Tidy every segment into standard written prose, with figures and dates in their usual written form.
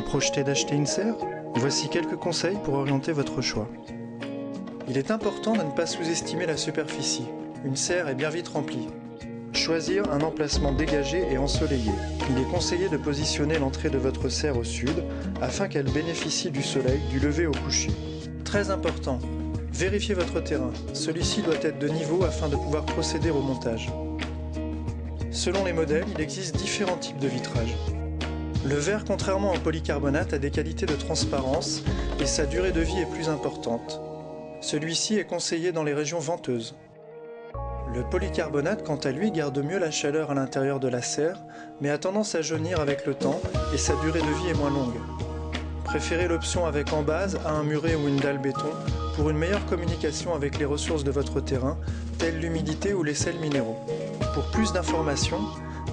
projetez d'acheter une serre? Voici quelques conseils pour orienter votre choix. Il est important de ne pas sous-estimer la superficie. Une serre est bien vite remplie. Choisir un emplacement dégagé et ensoleillé. Il est conseillé de positionner l'entrée de votre serre au sud afin qu'elle bénéficie du soleil du lever au coucher. Très important, vérifiez votre terrain. Celui-ci doit être de niveau afin de pouvoir procéder au montage. Selon les modèles, il existe différents types de vitrage. Le verre, contrairement au polycarbonate, a des qualités de transparence et sa durée de vie est plus importante. Celui-ci est conseillé dans les régions venteuses. Le polycarbonate, quant à lui, garde mieux la chaleur à l'intérieur de la serre, mais a tendance à jaunir avec le temps et sa durée de vie est moins longue. Préférez l'option avec en base à un muret ou une dalle béton pour une meilleure communication avec les ressources de votre terrain, telles l'humidité ou les sels minéraux. Pour plus d'informations,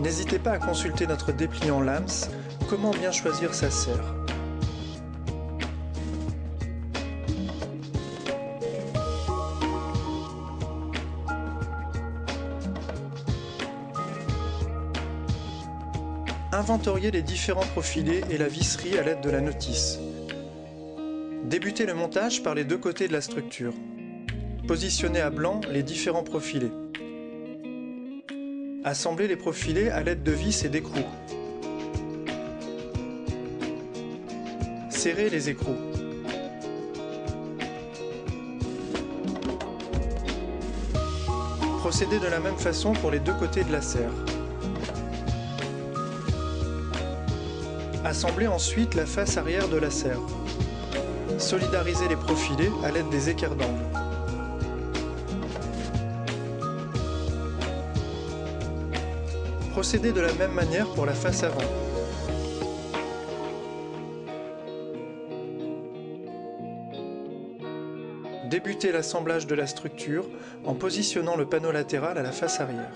n'hésitez pas à consulter notre dépliant LAMS, Comment bien choisir sa serre. Inventoriez les différents profilés et la visserie à l'aide de la notice. Débutez le montage par les deux côtés de la structure. Positionnez à blanc les différents profilés. Assemblez les profilés à l'aide de vis et d'écrous. Serrez les écrous. Procédez de la même façon pour les deux côtés de la serre. Assemblez ensuite la face arrière de la serre. Solidarisez les profilés à l'aide des équerres d'angle. Procédez de la même manière pour la face avant. Débutez l'assemblage de la structure en positionnant le panneau latéral à la face arrière.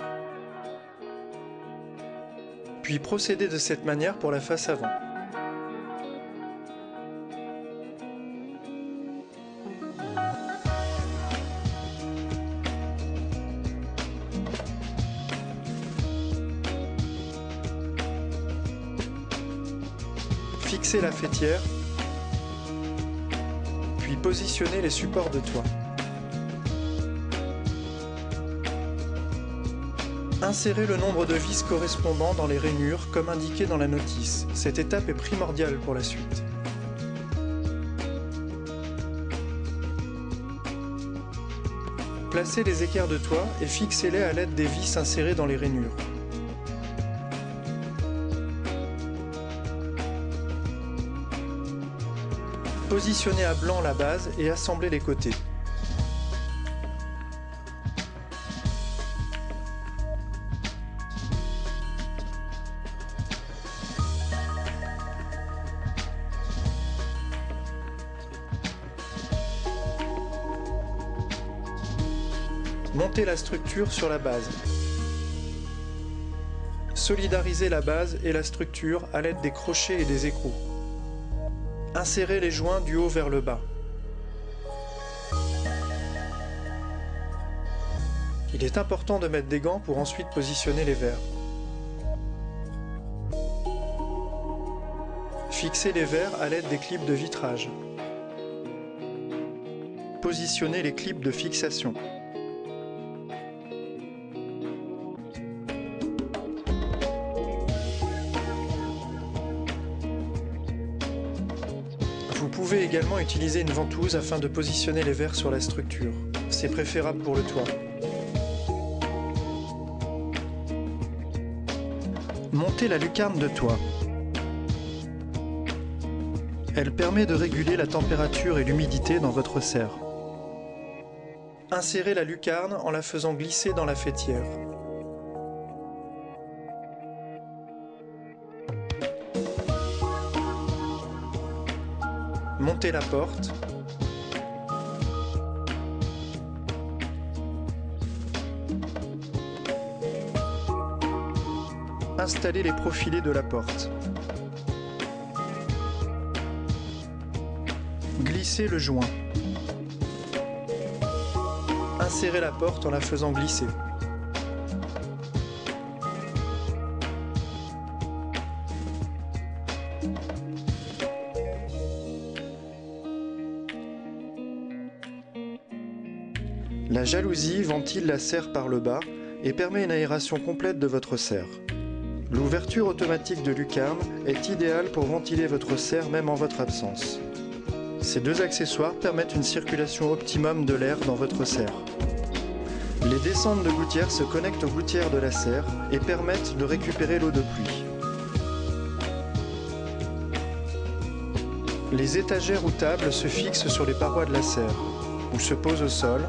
Puis procédez de cette manière pour la face avant. Fixez la faîtière, puis positionnez les supports de toit. Insérez le nombre de vis correspondant dans les rainures comme indiqué dans la notice. Cette étape est primordiale pour la suite. Placez les équerres de toit et fixez-les à l'aide des vis insérées dans les rainures. Positionnez à blanc la base et assemblez les côtés. Montez la structure sur la base. Solidarisez la base et la structure à l'aide des crochets et des écrous. Insérez les joints du haut vers le bas. Il est important de mettre des gants pour ensuite positionner les verres. Fixez les verres à l'aide des clips de vitrage. Positionnez les clips de fixation. Vous pouvez également utiliser une ventouse afin de positionner les verres sur la structure. C'est préférable pour le toit. Montez la lucarne de toit. Elle permet de réguler la température et l'humidité dans votre serre. Insérez la lucarne en la faisant glisser dans la faîtière. Montez la porte. Installez les profilés de la porte. Glissez le joint. Insérez la porte en la faisant glisser. La jalousie ventile la serre par le bas et permet une aération complète de votre serre. L'ouverture automatique de lucarne est idéale pour ventiler votre serre même en votre absence. Ces deux accessoires permettent une circulation optimum de l'air dans votre serre. Les descentes de gouttières se connectent aux gouttières de la serre et permettent de récupérer l'eau de pluie. Les étagères ou tables se fixent sur les parois de la serre ou se posent au sol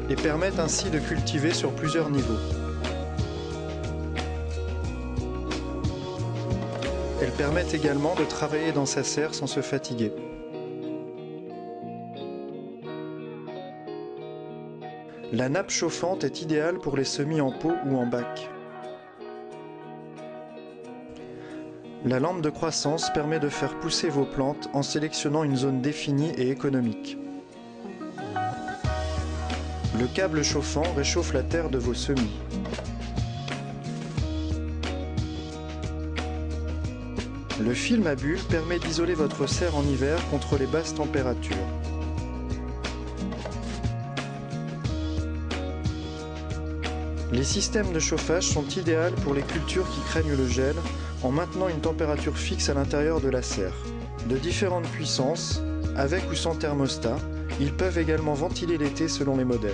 et permettent ainsi de cultiver sur plusieurs niveaux. Elles permettent également de travailler dans sa serre sans se fatiguer. La nappe chauffante est idéale pour les semis en pot ou en bac. La lampe de croissance permet de faire pousser vos plantes en sélectionnant une zone définie et économique. Le câble chauffant réchauffe la terre de vos semis. Le film à bulles permet d'isoler votre serre en hiver contre les basses températures. Les systèmes de chauffage sont idéaux pour les cultures qui craignent le gel en maintenant une température fixe à l'intérieur de la serre. De différentes puissances, avec ou sans thermostat, ils peuvent également ventiler l'été selon les modèles.